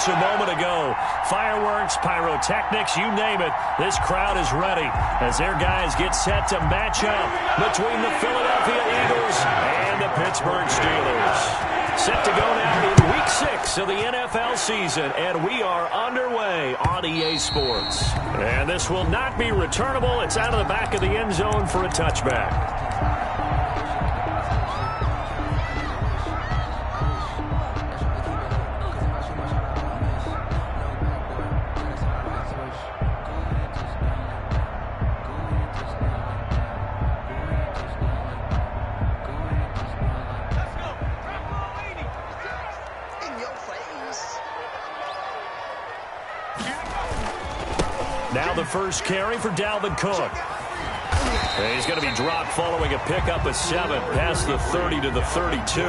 moments a moment ago. Fireworks, pyrotechnics, you name it. This crowd is ready as their guys get set to match up between the Philadelphia Eagles and the Pittsburgh Steelers. Set to go now in Week 6 of the NFL season, and we are underway on EA Sports. And this will not be returnable. It's out of the back of the end zone for a touchback. Now the first carry for Dalvin Cook. And he's going to be dropped following a pickup of 7 past the 30 to the 32.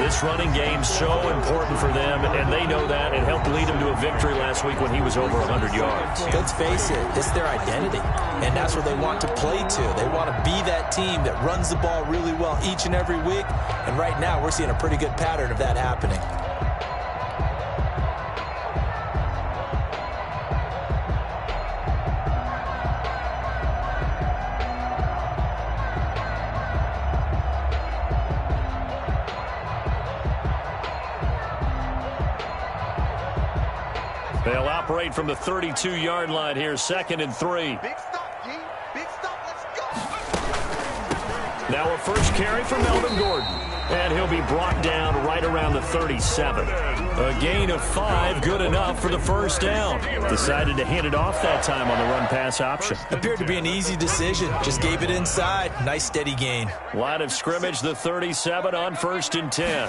This running game's so important for them, and they know that. It helped lead them to a victory last week when he was over 100 yards. Let's face it, it's their identity, and that's what they want to play to. They want to be that team that runs the ball really well each and every week, and right now we're seeing a pretty good pattern of that happening. They'll operate from the 32-yard line here, 2nd and 3. Big stop, G. Big stop. Let's go. Now a first carry for Melvin Gordon. And he'll be brought down right around the 37. A gain of 5, good enough for the first down. Decided to hand it off that time on the run-pass option. Appeared to be an easy decision. Just gave it inside. Nice steady gain. Line of scrimmage, the 37 on 1st and 10.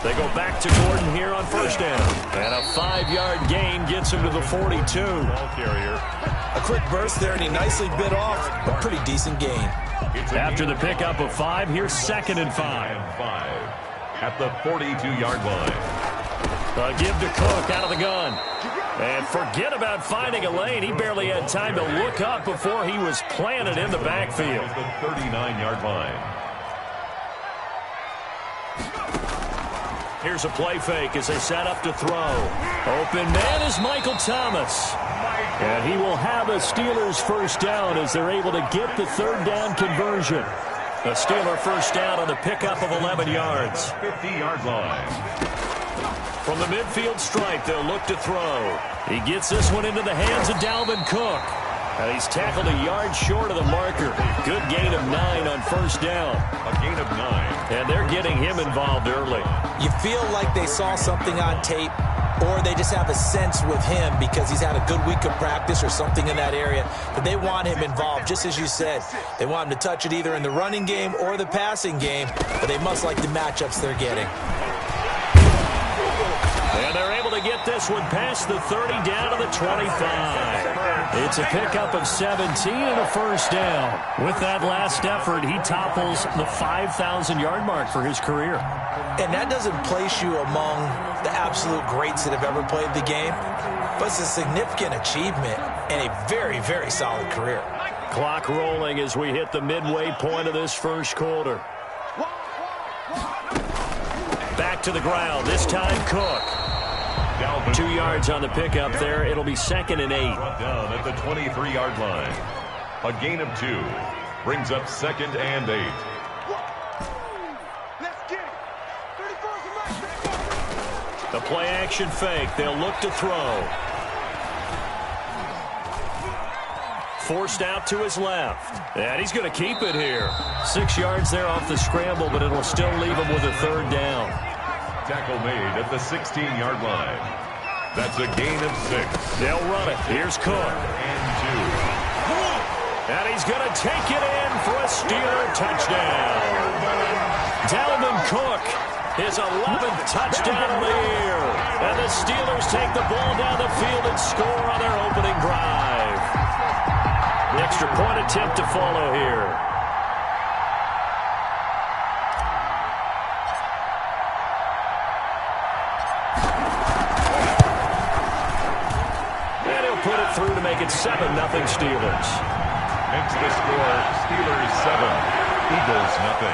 They go back to Gordon here on first down. And a 5-yard gain gets him to the 42. Ball carrier. A quick burst there, and he nicely bit off. A pretty decent gain. After the pickup of 5, here's 2nd and 5. At the 42-yard line. A give to Cook out of the gun. And forget about finding a lane. He barely had time to look up before he was planted in the backfield. The 39-yard line. Here's a play fake as they set up to throw. Open man is Michael Thomas. And he will have a Steelers first down as they're able to get the 3rd down conversion. A Steeler first down on the pickup of 11 yards. 50-yard line. From the midfield stripe, they'll look to throw. He gets this one into the hands of Dalvin Cook. And he's tackled a yard short of the marker. Good gain of 9 on first down. A gain of 9. And they're getting him involved early. You feel like they saw something on tape, or they just have a sense with him because he's had a good week of practice or something in that area, but they want him involved, just as you said. They want him to touch it either in the running game or the passing game, but they must like the matchups they're getting. And they're able to get this one past the 30 down to the 25. It's a pickup of 17 and a first down. With that last effort, he topples the 5,000-yard mark for his career. And that doesn't place you among the absolute greats that have ever played the game, but it's a significant achievement and a very, very solid career. Clock rolling as we hit the midway point of this first quarter. Back to the ground, this time Cook. 2 yards on the pickup there. It'll be 2nd and 8. Down at the 23-yard line. A gain of 2 brings up 2nd and 8. Let's get it. 34's a The play action fake. They'll look to throw. Forced out to his left. And he's going to keep it here. 6 yards there off the scramble, but it'll still leave him with a 3rd down. Tackle made at the 16-yard line. That's a gain of 6. They'll run it. Here's Cook. And 2. And he's going to take it in for a Steeler touchdown. Dalvin Cook, his 11th touchdown of the year. And the Steelers take the ball down the field and score on their opening drive. An extra point attempt to follow here. Put it through to make it 7-0 Steelers. Makes the score Steelers 7, Eagles 0.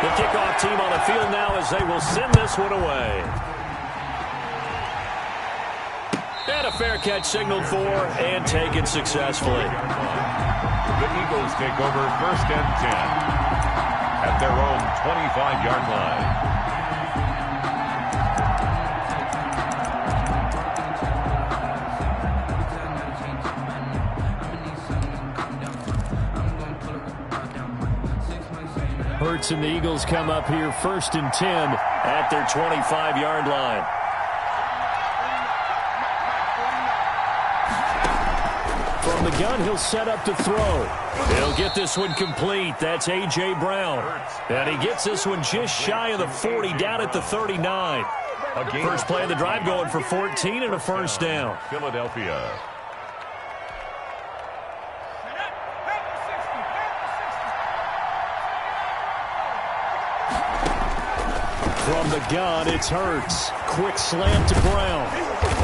The kickoff team on the field now as they will send this one away. And a fair catch signaled for and taken successfully. The Eagles take over 1st and 10 at their own 25-yard line. Hurts and the Eagles come up here 1st and 10 at their 25-yard line. From the gun, he'll set up to throw. He'll get this one complete. That's A.J. Brown. And he gets this one just shy of the 40, down at the 39. First play of the drive going for 14 and a first down. Philadelphia. From the gun, it's Hurts. Quick slant to Brown.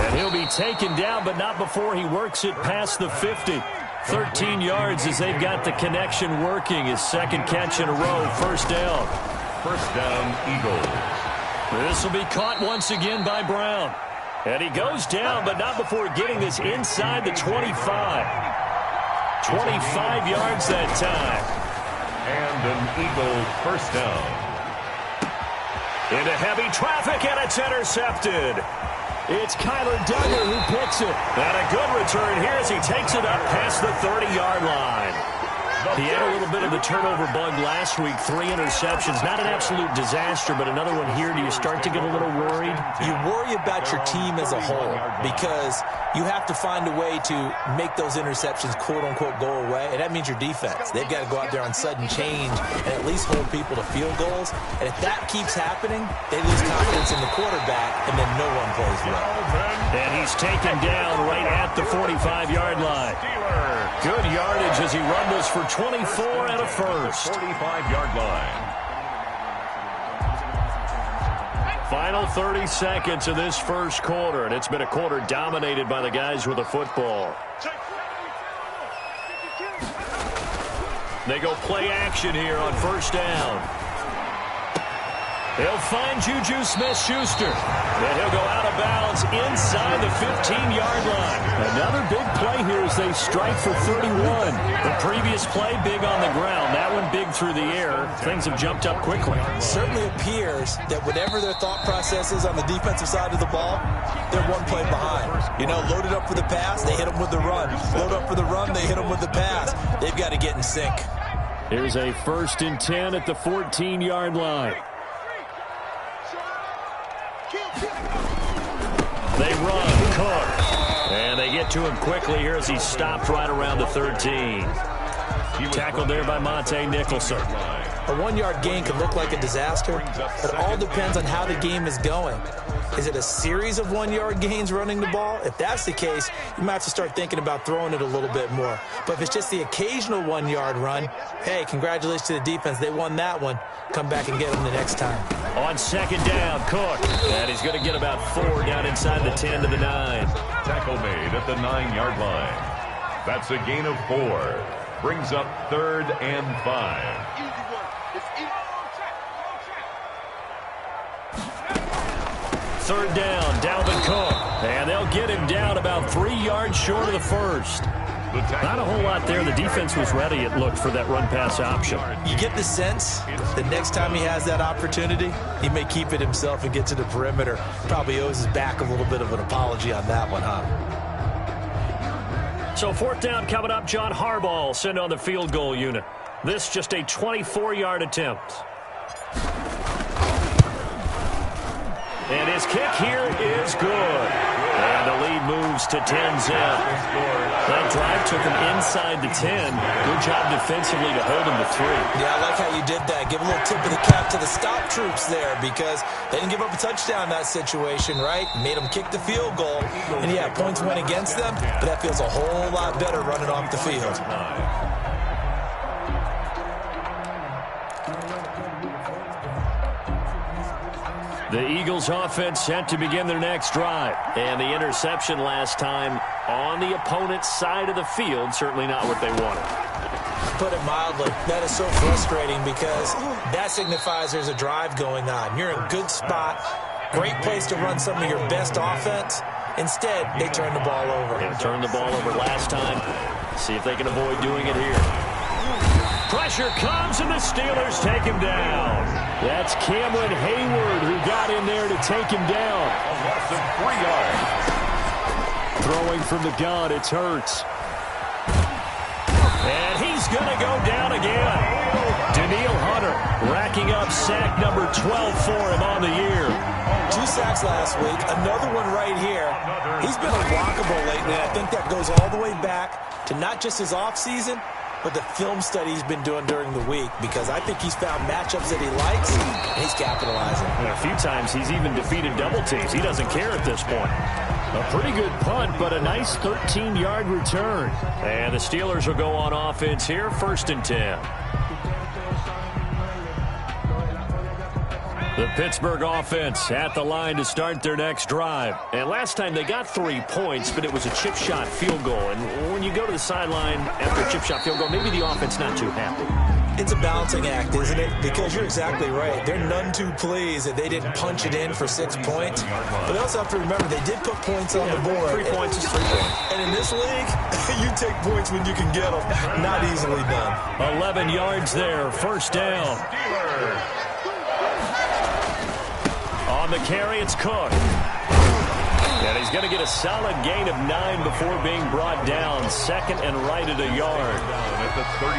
And he'll be taken down, but not before he works it past the 50. 13 yards as they've got the connection working. His second catch in a row, first down. First down, Eagles. This will be caught once again by Brown. And he goes down, but not before getting this inside the 25. 25 yards that time. And an Eagle first down. Into heavy traffic, and it's intercepted. It's Kyler Duggar who picks it. And a good return here as he takes it up past the 30-yard line. He had a little bit of the turnover bug last week, 3 interceptions. Not an absolute disaster, but another one here. Do you start to get a little worried? You worry about your team as a whole because you have to find a way to make those interceptions, quote-unquote, go away, and that means your defense. They've got to go out there on sudden change and at least hold people to field goals. And if that keeps happening, they lose confidence in the quarterback, and then no one plays well. And he's taken down right at the 45-yard line. Good yardage as he rumbles for 24 and a first. 45-yard line. Final 30 seconds of this first quarter, and it's been a quarter dominated by the guys with the football. They go play action here on first down. He'll find Juju Smith-Schuster. And he'll go out of bounds inside the 15-yard line. Another big play here as they strike for 31. The previous play, big on the ground. That one big through the air. Things have jumped up quickly. Certainly appears that whatever their thought process is on the defensive side of the ball, they're one play behind. You know, loaded up for the pass, they hit them with the run. Load up for the run, they hit them with the pass. They've got to get in sync. Here's a 1st and 10 at the 14-yard line. They run, Cook, and they get to him quickly here as he stopped right around the 13. Tackled there by Monte Nicholson. A 1-yard gain can look like a disaster, but it all depends on how the game is going. Is it a series of 1-yard gains running the ball? If that's the case, you might have to start thinking about throwing it a little bit more. But if it's just the occasional 1-yard run, hey, congratulations to the defense. They won that one. Come back and get them the next time. On second down, Cook. And he's going to get about 4 down inside the 10 to the 9. Tackle made at the 9-yard line. That's a gain of 4. Brings up 3rd and 5. Easy one. It's easy. Third down, Dalvin Cook. And they'll get him down about 3 yards short of the first. Not a whole lot there. The defense was ready, it looked, for that run-pass option. You get the sense the next time he has that opportunity, he may keep it himself and get to the perimeter. Probably owes his back a little bit of an apology on that one, huh? So 4th down coming up. John Harbaugh sent on the field goal unit. This just a 24-yard attempt. And his kick here is good. And the lead moves to 10-zip. That drive took him inside the 10. Good job defensively to hold him to 3. Yeah, I like how you did that. Give a little tip of the cap to the stop troops there because they didn't give up a touchdown in that situation, right? Made them kick the field goal. And yeah, points went against them, but that feels a whole lot better running off the field. The Eagles offense set to begin their next drive. And the interception last time on the opponent's side of the field, certainly not what they wanted. put it mildly. That is so frustrating because that signifies there's a drive going on. You're in a good spot, great place to run some of your best offense. Instead, they turn the ball over. They turned the ball over last time. See if they can avoid doing it here. Pressure comes, and the Steelers take him down. That's Cameron Hayward who got in there to take him down. A loss of 3 yards. Throwing from the gun, it's Hurts. And he's going to go down again. Danielle Hunter racking up sack number 12 for him on the year. 2 sacks last week, another one right here. He's been remarkable lately, and I think that goes all the way back to not just his offseason, but the film study he's been doing during the week, because I think he's found matchups that he likes, and he's capitalizing. And a few times he's even defeated double teams. He doesn't care at this point. A pretty good punt, but a nice 13-yard return. And the Steelers will go on offense here, 1st and 10. The Pittsburgh offense at the line to start their next drive. And last time they got 3 points, but it was a chip shot field goal. And when you go to the sideline after a chip shot field goal, maybe the offense not too happy. It's a balancing act, isn't it? Because you're exactly right. They're none too pleased that they didn't punch it in for 6 points. But they also have to remember they did put points on the board. 3 points is 3 points. And in this league, you take points when you can get them. Not easily done. 11 yards there, 1st down. On the carry, it's Cook. And he's going to get a solid gain of 9 before being brought down. 2nd and right at a yard.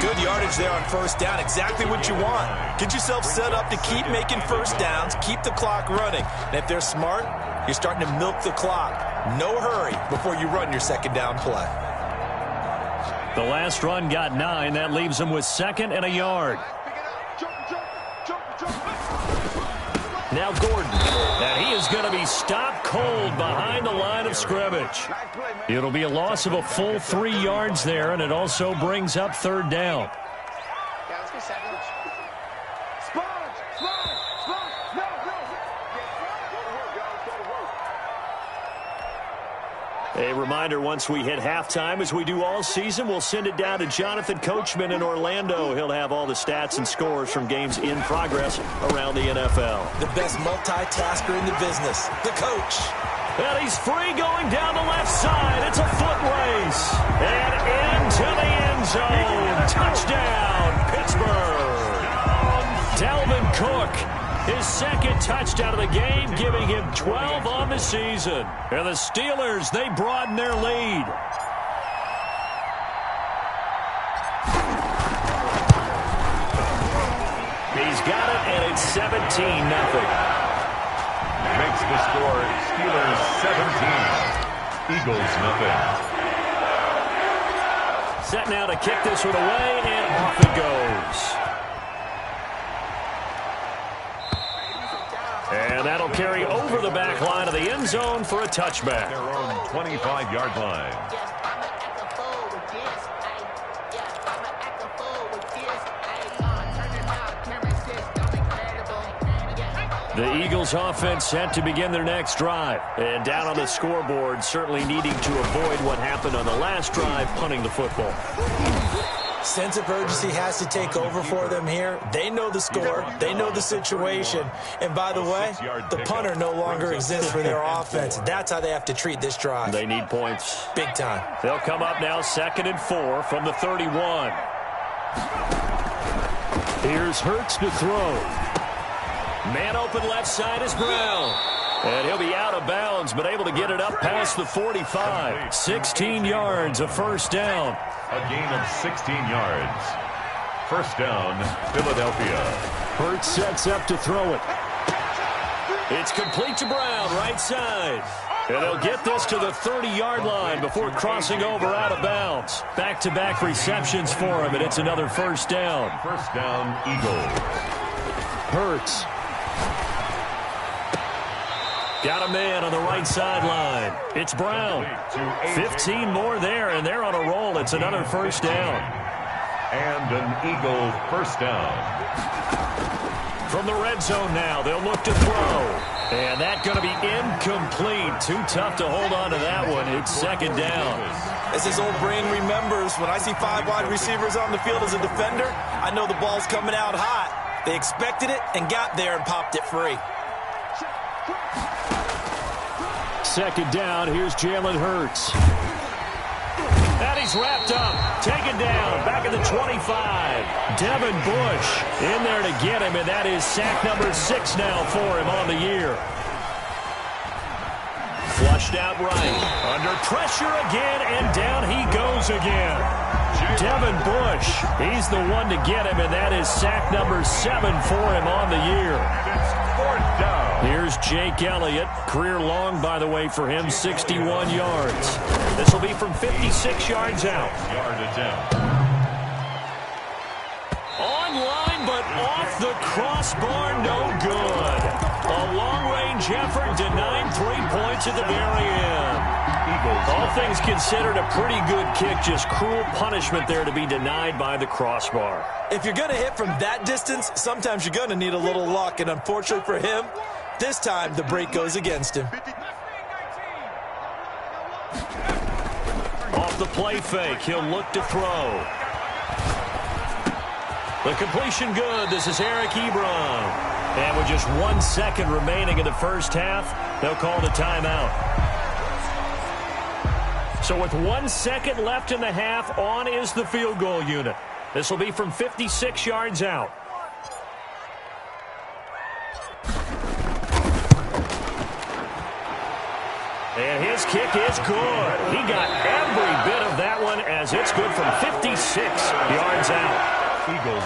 Good yardage there on 1st down. Exactly what you want. Get yourself set up to keep making 1st downs. Keep the clock running. And if they're smart, you're starting to milk the clock. No hurry before you run your 2nd down play. The last run got 9. That leaves him with 2nd and a yard. Now Gordon, and he is going to be stopped cold behind the line of scrimmage. It'll be a loss of a full 3 yards there, and it also brings up 3rd down. A reminder, once we hit halftime, as we do all season, we'll send it down to Jonathan Coachman in Orlando. He'll have all the stats and scores from games in progress around the NFL. The best multitasker in the business, the coach. And he's free going down the left side. It's a foot race. And into the end zone. Touchdown, Pittsburgh. Dalvin Cook, his 2nd touchdown of the game, giving him 12 on the season. And the Steelers, they broaden their lead. He's got it, and it's 17-0. Makes the score Steelers 17, Eagles nothing. Set now to kick this one away, and off it goes. And that'll carry over the back line of the end zone for a touchback. Their own 25-yard line. The Eagles offense set to begin their next drive. And down on the scoreboard, certainly needing to avoid what happened on the last drive, punting the football. Sense of urgency has to take over for them here. They know the score. They know the situation. And by the way, the punter no longer exists for their offense. That's how they have to treat this drive. They need points. Big time. They'll come up now 2nd and 4 from the 31. Here's Hurts to throw. Man open left side is Brown. And he'll be out of bounds, but able to get it up past the 45. 16 yards, a 1st down. A gain of 16 yards. 1st down, Philadelphia. Hurts sets up to throw it. It's complete to Brown, right side. And they'll get this to the 30-yard line before crossing over out of bounds. Back-to-back receptions for him, and it's another 1st down. 1st down, Eagles. Hurts. Got a man on the right sideline. It's Brown. 15 more there, and they're on a roll. It's another 1st down. And an Eagle 1st down. From the red zone now, they'll look to throw. And that's going to be incomplete. Too tough to hold on to that one. It's 2nd down. As his old brain remembers, when I see 5 wide receivers on the field as a defender, I know the ball's coming out hot. They expected it and got there and popped it free. Second down, here's Jalen Hurts. And he's wrapped up, taken down, back at the 25. Devin Bush in there to get him, and that is sack number 6 now for him on the year. Flushed out right, under pressure again, and down he goes again. Devin Bush, he's the one to get him, and that is sack number 7 for him on the year. Here's Jake Elliott. Career long, by the way, for him, 61 yards. This will be from 56 yards out. Online, but off the crossbar, no good. A long-range effort denied 3 points at the very end. All things considered, a pretty good kick, just cruel punishment there to be denied by the crossbar. If you're going to hit from that distance, sometimes you're going to need a little luck, and unfortunately for him, this time the break goes against him. Off the play fake, he'll look to throw. The completion good. This is Eric Ebron. And with just 1 second remaining in the first half, they'll call the timeout. So with 1 second left in the half, on is the field goal unit. This will be from 56 yards out. And his kick is good. He got every bit of that one as it's good from 56 yards out.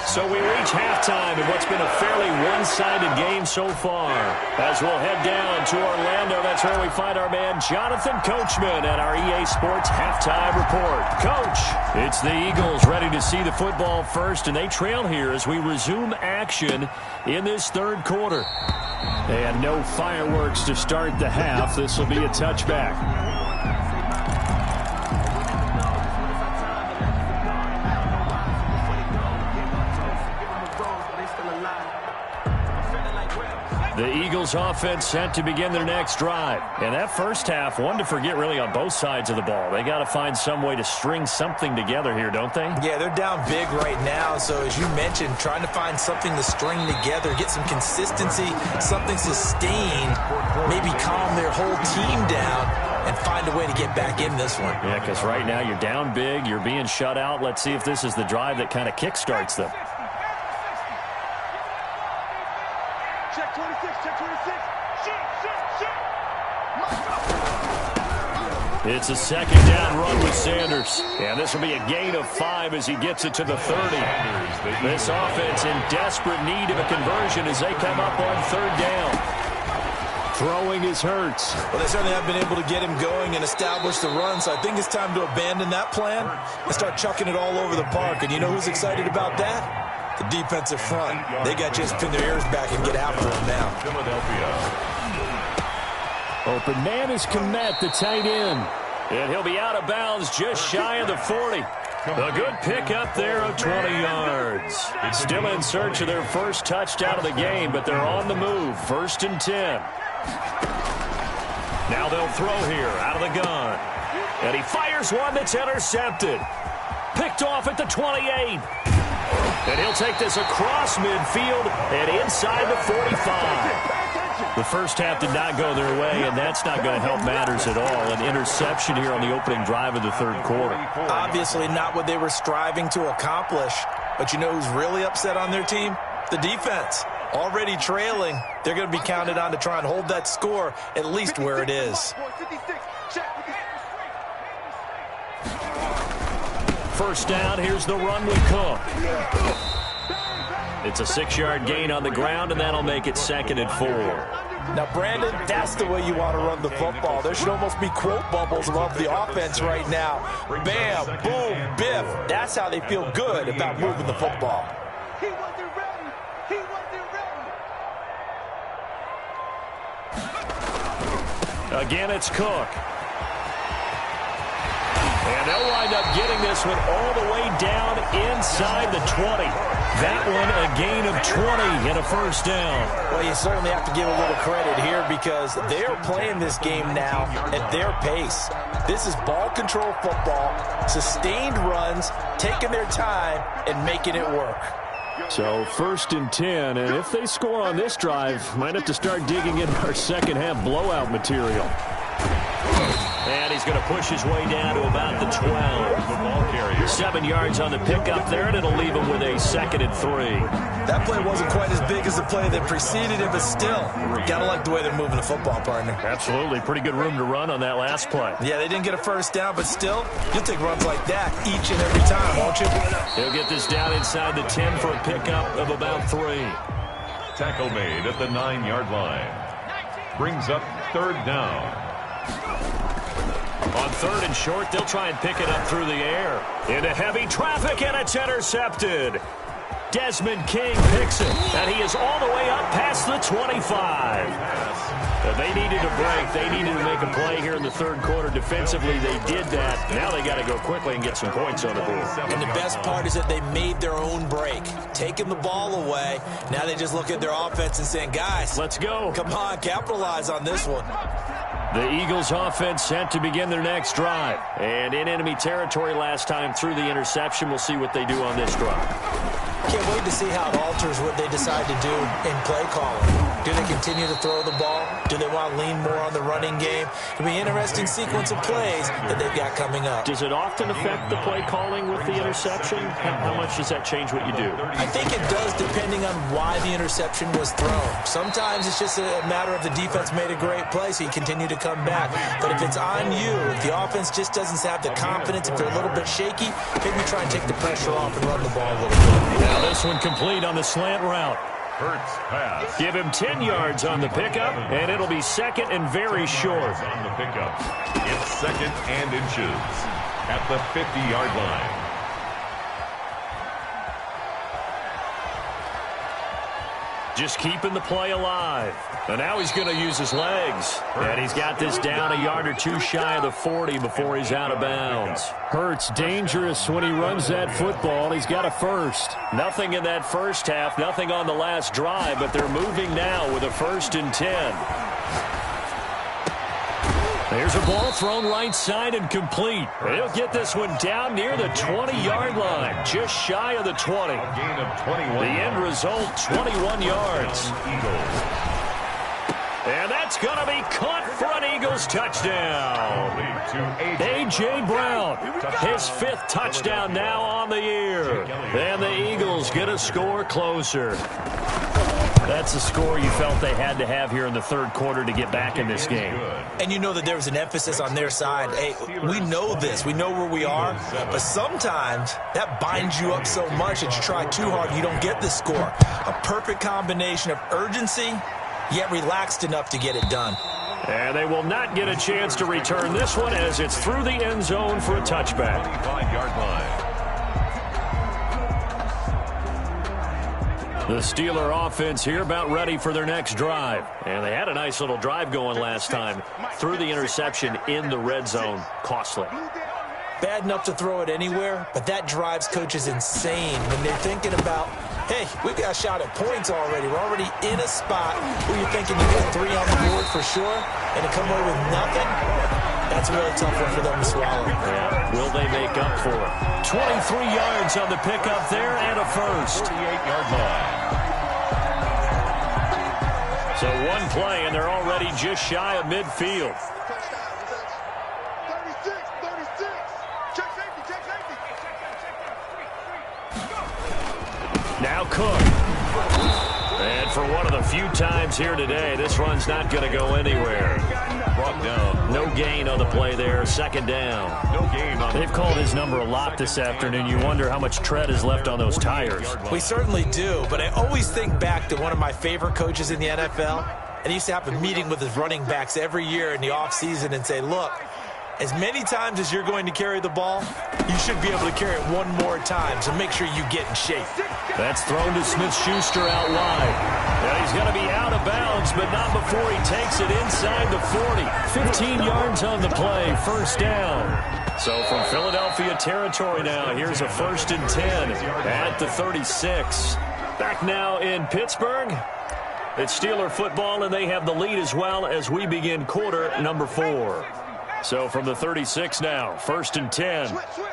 So we reach halftime in what's been a fairly one-sided game so far. As we'll head down to Orlando, that's where we find our man Jonathan Coachman at our EA Sports Halftime Report. Coach, it's the Eagles ready to see the football first, and they trail here as we resume action in this third quarter. And no fireworks to start the half. This will be a touchback. The Eagles offense set to begin their next drive. And that first half, one to forget really on both sides of the ball. They got to find some way to string something together here, don't they? Yeah, they're down big right now. So as you mentioned, trying to find something to string together, get some consistency, something sustained, maybe calm their whole team down and find a way to get back in this one. Yeah, because right now you're down big, you're being shut out. Let's see if this is the drive that kind of kickstarts them. Check 26, check 26. It's a second down run with Sanders. And this will be a gain of 5 as he gets it to the 30. This offense in desperate need of a conversion as they come up on third down. Throwing is Hurts. Well, they certainly have been able to get him going and establish the run, so I think it's time to abandon that plan and start chucking it all over the park. And you know who's excited about that? The defensive front. They got to just pin their ears back and get after him now. Open man is Kmet, the tight end. And he'll be out of bounds just shy of the 40. A good pick up there of 20 yards. Still in search of their first touchdown of the game, but they're on the move. 1st and 10. Now they'll throw here out of the gun. And he fires one that's intercepted. Picked off at the 28. And he'll take this across midfield and inside the 45. The first half did not go their way, and that's not going to help matters at all. An interception here on the opening drive of the third quarter. Obviously not what they were striving to accomplish. But you know who's really upset on their team? The defense. Already trailing. They're going to be counted on to try and hold that score at least where it is. First down, here's the run with Cook. It's a 6-yard gain on the ground, and that'll make it 2nd and 4. Now, Brandon, that's the way you want to run the football. There should almost be quote bubbles above the offense right now. Bam, boom, biff. That's how they feel good about moving the football. He wasn't ready. He wasn't ready. Again, it's Cook. And they'll wind up getting this one all the way down inside the 20. That one a gain of 20 and a first down. Well, you certainly have to give a little credit here because they're playing this game now at their pace. This is ball control football, sustained runs, taking their time and making it work. So 1st and 10, and if they score on this drive, might have to start digging into our second half blowout material. And he's going to push his way down to about the 12. 7 yards on the pickup there, and it'll leave him with a 2nd and 3. That play wasn't quite as big as the play that preceded it, but still, gotta like the way they're moving the football, partner. Absolutely. Pretty good room to run on that last play. Yeah, they didn't get a first down, but still, you'll take runs like that each and every time, won't you? He'll get this down inside the 10 for a pickup of about 3. Tackle made at the 9-yard line. Brings up 3rd down. On 3rd and short, they'll try and pick it up through the air. Into heavy traffic, and it's intercepted. Desmond King picks it, and he is all the way up past the 25. They needed a break. They needed to make a play here in the 3rd quarter. Defensively, they did that. Now they got to go quickly and get some points on the board. And the best part is that they made their own break, taking the ball away. Now they just look at their offense and saying, guys, let's go. Come on, capitalize on this one. The Eagles offense set to begin their next drive. And in enemy territory last time through the interception. We'll see what they do on this drive. Can't wait to see how it alters what they decide to do in play calling. Do they continue to throw the ball? Do they want to lean more on the running game? It'll be an interesting sequence of plays that they've got coming up. Does it often affect the play calling with the interception? How much does that change what you do? I think it does depending on why the interception was thrown. Sometimes it's just a matter of the defense made a great play, so you continue to come back. But if it's on you, if the offense just doesn't have the confidence, if they're a little bit shaky, maybe try and take the pressure off and run the ball a little bit. Now this one complete on the slant route. Hurts pass. Give him 10 yards on the pickup, and it'll be 2nd and very short. On the pickup. It's 2nd and inches at the 50-yard line. Just keeping the play alive. And now he's going to use his legs. And he's got this down a yard or two shy of the 40 before he's out of bounds. Hurts dangerous when he runs that football. He's got a first. Nothing in that first half, nothing on the last drive, but they're moving now with a 1st and 10. There's a ball thrown right side and complete. They'll get this one down near the 20-yard line, just shy of the 20. A gain of 21. The end result, 21 yards. And that's going to be caught for an Eagles touchdown. A.J. Brown, his 5th touchdown now on the year. And the Eagles get a score closer. That's the score you felt they had to have here in the 3rd quarter to get back in this game. And you know that there was an emphasis on their side. Hey, we know this. We know where we are. But sometimes that binds you up so much that you try too hard, you don't get the score. A perfect combination of urgency, yet relaxed enough to get it done. And they will not get a chance to return this one as it's through the end zone for a touchback. 25-yard line. The Steeler offense here about ready for their next drive. And they had a nice little drive going last time. Through the interception in the red zone. Costly. Bad enough to throw it anywhere, but that drives coaches insane when they're thinking about, hey, we've got a shot at points already. We're already in a spot where you're thinking you get 3 on the board for sure, and to come away with nothing, that's a really tough one for them to swallow. Yeah. Will they make up for it? 23 yards on the pickup there and a first. 48-yard line. So one play, and they're already just shy of midfield. 36. Check safety. Now Cook. And for one of the few times here today, this run's not going to go anywhere. Brought down. No gain on the play there. 2nd down. No gain on They've called his number a lot this afternoon. You wonder how much tread is left on those tires. We certainly do, but I always think back to one of my favorite coaches in the NFL. And he used to have a meeting with his running backs every year in the offseason and say, look, as many times as you're going to carry the ball, you should be able to carry it one more time, so make sure you get in shape. That's thrown to Smith-Schuster out wide. Now he's going to be out of bounds, but not before he takes it inside the 40. 15 yards on the play, 1st down. So from Philadelphia territory now, here's a 1st and 10 at the 36. Back now in Pittsburgh. It's Steeler football, and they have the lead as well as we begin quarter number 4. So from the 36 now, 1st and 10. Switch.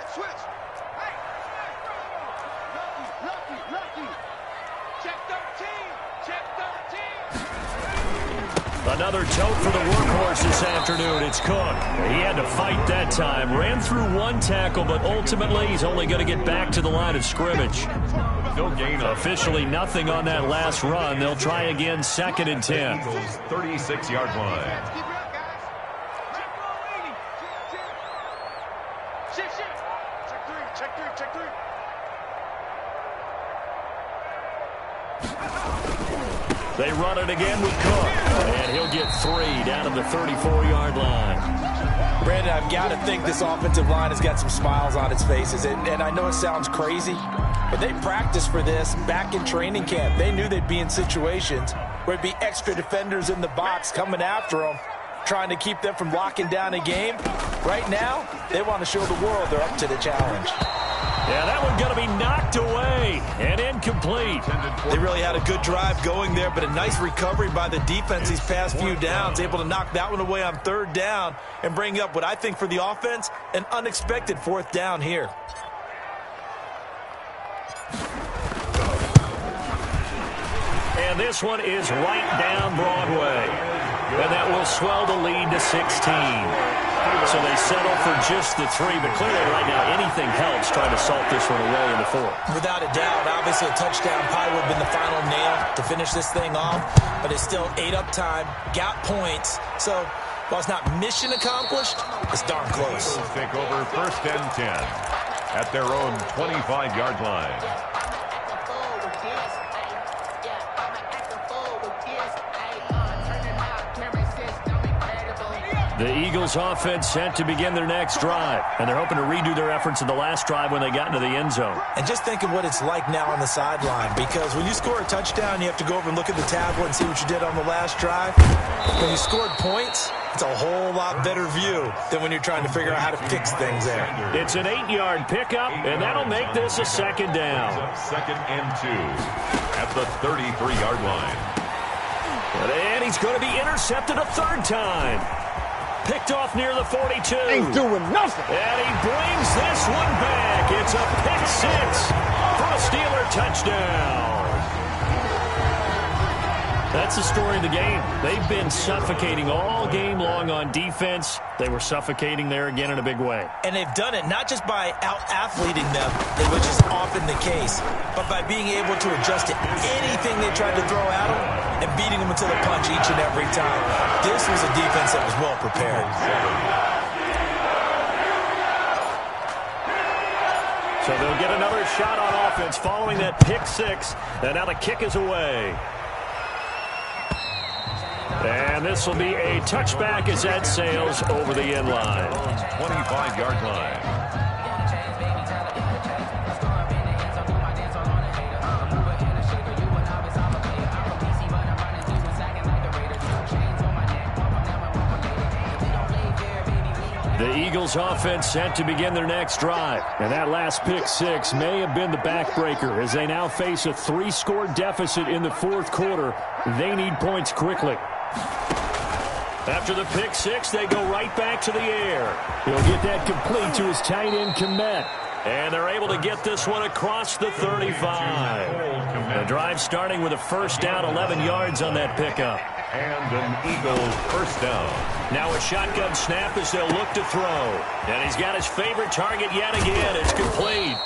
Another tote for the workhorse this afternoon. It's Cook. He had to fight that time. Ran through one tackle, but ultimately he's only going to get back to the line of scrimmage. No gain. Officially nothing on that last run. They'll try again, 2nd and 10. 36-yard line. Check three. They run it again with Cook, and he'll get 3 down to the 34-yard line. Brandon, I've got to think this offensive line has got some smiles on its faces. And I know it sounds crazy, but they practiced for this back in training camp. They knew they'd be in situations where it'd be extra defenders in the box coming after them, trying to keep them from locking down a game. Right now, they want to show the world they're up to the challenge. Yeah, that one's going to be knocked away and incomplete. They really had a good drive going there, but a nice recovery by the defense these past few downs, able to knock that one away on 3rd down and bring up what I think for the offense, an unexpected 4th down here. And this one is right down Broadway. And that will swell the lead to 16. So they settle for just the 3, but clearly right now anything helps trying to salt this one away in the 4th. Without a doubt, obviously a touchdown probably would have been the final nail to finish this thing off, but it's still 8 up time, got points. So while it's not mission accomplished, it's darn close. Take over 1st and 10 at their own 25-yard line. The Eagles offense set to begin their next drive, and they're hoping to redo their efforts in the last drive when they got into the end zone. And just think of what it's like now on the sideline, because when you score a touchdown, you have to go over and look at the tablet and see what you did on the last drive. When you scored points, it's a whole lot better view than when you're trying to figure out how to fix things there. It's an 8-yard pickup, and that'll make this a 2nd down. 2nd and 2 at the 33-yard line. And he's going to be intercepted a 3rd time. Picked off near the 42. Ain't doing nothing. And he brings this one back. It's a pick 6 for a Steeler touchdown. That's the story of the game. They've been suffocating all game long on defense. They were suffocating there again in a big way. And they've done it not just by out-athleting them, which is often the case, but by being able to adjust to anything they tried to throw at them and beating them until the punch each and every time. This was a defense that was well prepared. So they'll get another shot on offense following that pick 6. And now the kick is away. And this will be a touchback as that sails over the end line. 25-yard line. The Eagles offense set to begin their next drive. And that last pick 6 may have been the backbreaker as they now face a 3-score deficit in the 4th quarter. They need points quickly. After the pick 6, they go right back to the air. He'll get that complete to his tight end, Komet. And they're able to get this one across the 35. The drive starting with a 1st down, 11 yards on that pickup. And an Eagles 1st down. Now a shotgun snap as they'll look to throw. And he's got his favorite target yet again. It's complete.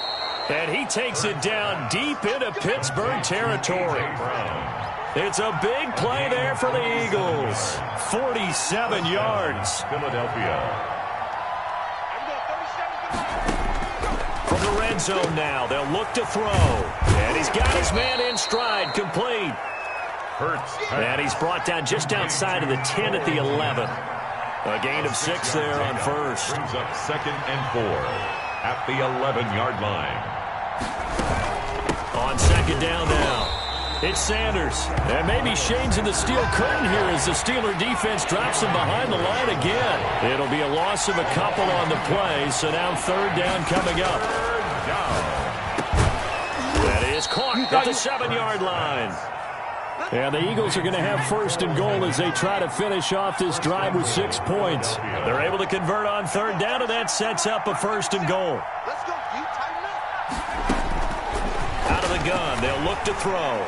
And he takes it down deep into Pittsburgh territory. It's a big play there for the Eagles. 47 yards. Philadelphia. From the red zone now, they'll look to throw. And he's got his man in stride, complete. Hurts. And he's brought down just outside of the 10 at the 11. A gain of 6 there on 1st. Brings up 2nd and 4 at the 11-yard line. On 2nd down now. It's Sanders. And maybe shades in the steel curtain here as the Steeler defense drops him behind the line again. It'll be a loss of a couple on the play, so now third down coming up. That is caught at the 7-yard line. And the Eagles are going to have first and goal as they try to finish off this drive with 6 points. They're able to convert on third down, and that sets up a first and goal. Let's go, you tighten up. Out of the gun, they'll look to throw.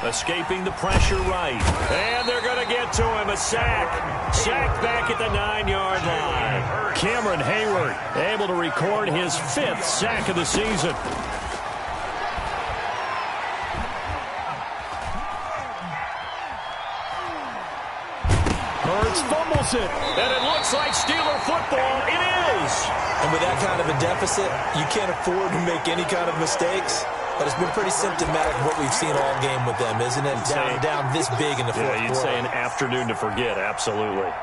Escaping the pressure right. And they're going to get to him. A sack. Sacked back at the 9-yard line. Cameron Hayward able to record his 5th sack of the season. Fumbles it, and it looks like Steeler football. It is. And with that kind of a deficit, you can't afford to make any kind of mistakes. But it's been pretty symptomatic of what we've seen all game with them, isn't it? Down this big in the fourth quarter. You'd say an afternoon to forget, absolutely.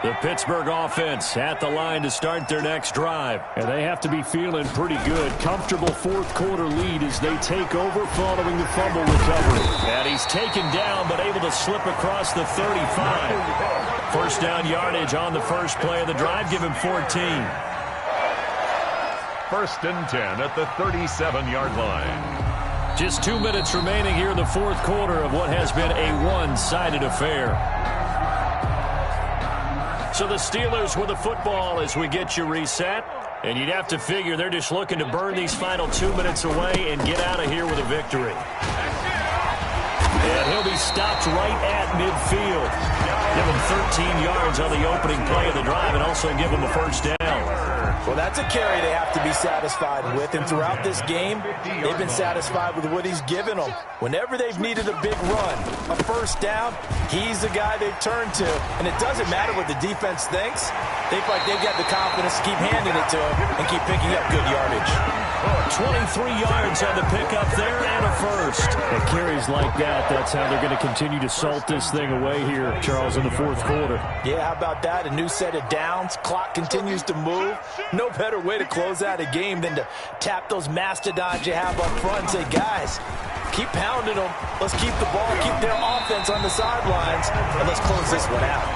The Pittsburgh offense at the line to start their next drive. And they have to be feeling pretty good. Comfortable fourth quarter lead as they take over following the fumble recovery. And he's taken down but able to slip across the 35. First down yardage on the first play of the drive. Give him 14. First and 10 at the 37-yard line. Just 2 minutes remaining here in the fourth quarter of what has been a one-sided affair. So the Steelers with the football as we get you reset. And you'd have to figure they're just looking to burn these final 2 minutes away and get out of here with a victory. And he'll be stopped right at midfield. Give him 13 yards on the opening play of the drive and also give him a first down. Well, that's a carry they have to be satisfied with. And throughout this game, they've been satisfied with what he's given them. Whenever they've needed a big run, a first down, he's the guy they've turned to. And it doesn't matter what the defense thinks. They feel like they've got the confidence to keep handing it to him and keep picking up good yardage. 23 yards on the pickup there and a first. And carries like that, that's how they're going to continue to salt this thing away here, Charles, in the fourth quarter. Yeah, how about that? A new set of downs. Clock continues to move. No better way to close out a game than to tap those mastodons you have up front and say, guys, keep pounding them. Let's keep the ball, keep their offense on the sidelines, and let's close this one out.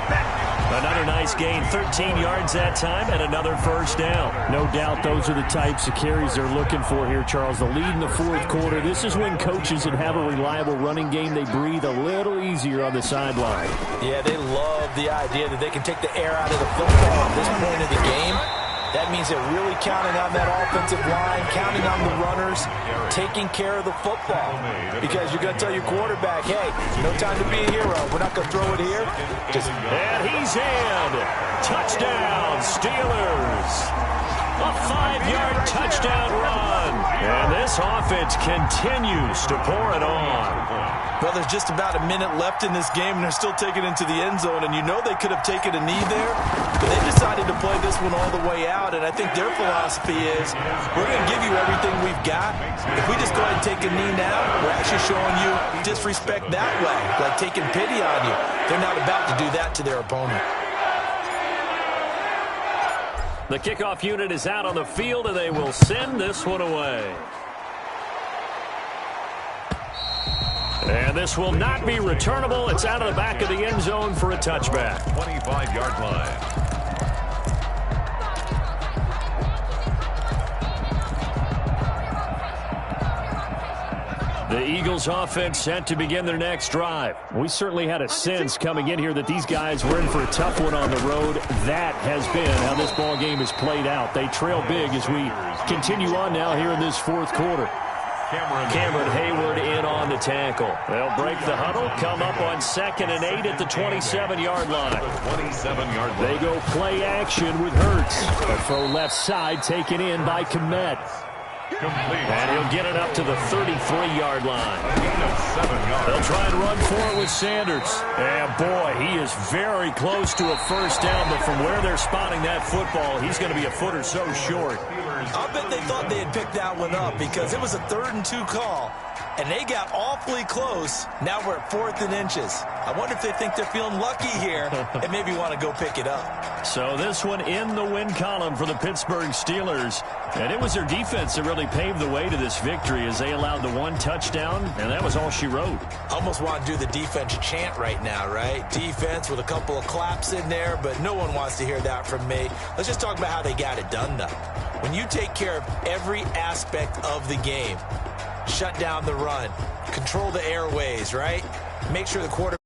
Another nice gain, 13 yards that time, and another first down. No doubt those are the types of carries they're looking for here, Charles. The lead in the fourth quarter. This is when coaches that have a reliable running game, they breathe a little easier on the sideline. Yeah, they love the idea that they can take the air out of the football at this point of the game. That means they're really counting on that offensive line, counting on the runners, taking care of the football. Because you're going to tell your quarterback, hey, no time to be a hero. We're not going to throw it here. And he's in. Touchdown, Steelers. A 5-yard touchdown run. And this offense continues to pour it on. Well, there's just about a minute left in this game, and they're still taking it into the end zone. And you know they could have taken a knee there, but they decided to play this one all the way out. And I think their philosophy is, we're going to give you everything we've got. If we just go ahead and take a knee now, we're actually showing you disrespect that way, like taking pity on you. They're not about to do that to their opponent. The kickoff unit is out on the field, and they will send this one away. And this will not be returnable. It's out of the back of the end zone for a touchback. 25-yard line. The Eagles offense set to begin their next drive. We certainly had a sense coming in here that these guys were in for a tough one on the road. That has been how this ball game has played out. They trail big as we continue on now here in this fourth quarter. Cameron Hayward in on the tackle. They'll break the huddle, come up on 2nd and 8 at the 27-yard line. They go play action with Hurts. A throw left side taken in by Kmet. And he'll get it up to the 33-yard line. They'll try and run for it with Sanders. And boy, he is very close to a first down, but from where they're spotting that football, he's going to be a foot or so short. I bet they thought they had picked that one up because it was a 3rd and 2 call. and they got awfully close. Now we're at 4th and inches. I wonder if they think they're feeling lucky here and maybe want to go pick it up. So this one in the win column for the Pittsburgh Steelers. And it was their defense that really paved the way to this victory as they allowed the 1 touchdown, and that was all she wrote. Almost want to do the defense chant right now, right? Defense with a couple of claps in there, but no one wants to hear that from me. Let's just talk about how they got it done, though. When you take care of every aspect of the game, shut down the run, control the airways, right? Make sure the quarterback